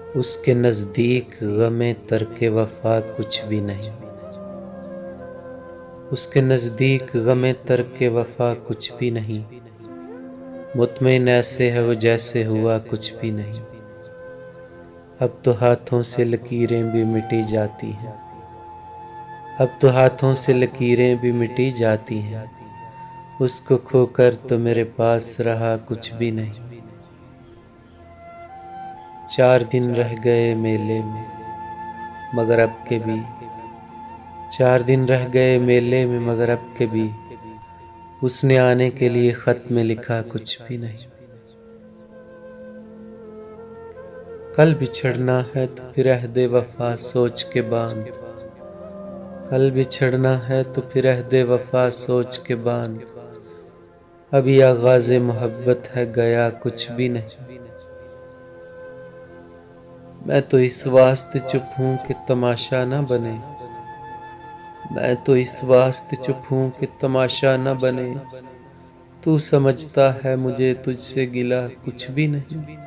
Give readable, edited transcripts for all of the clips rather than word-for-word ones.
उसके नज़दीक गमे तर्के वफा कुछ भी नहीं। उसके नज़दीक गमे तर्के वफा कुछ भी नहीं। मुतमईन ऐसे है वो जैसे हुआ कुछ भी नहीं। अब तो हाथों से लकीरें भी मिटी जाती हैं। अब तो हाथों से लकीरें भी मिटी जाती हैं। उसको खोकर तो मेरे पास रहा कुछ भी नहीं। 4 दिन रह गए मेले में मगर अब के भी 4 दिन रह गए मेले में मगर अब के भी उसने आने के लिए खत में लिखा कुछ भी नहीं। कल बिछड़ना है तो फिर अहदे वफा सोच के बांध। कल बिछड़ना है तो फिर अहदे वफा सोच के बांध। अभी आगाज़े मोहब्बत है गया कुछ भी नहीं। मैं तो इस वास्ते चुप हूँ कि तमाशा न बने। मैं तो इस वास्ते चुप हूँ कि तमाशा न बने। तू समझता है मुझे तुझसे गिला कुछ भी नहीं।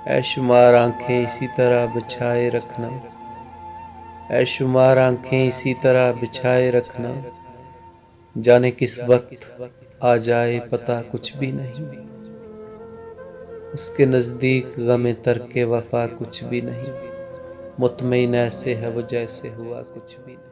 ऐशुमार आंखें इसी तरह बिछाए रखना। ऐशुमार आंखें इसी तरह बिछाए रखना। जाने किस वक्त आ जाए पता कुछ भी नहीं। उसके नज़दीक गमे तर्के वफा कुछ भी नहीं। मुतमईन ऐसे है वो जैसे हुआ कुछ भी नहीं।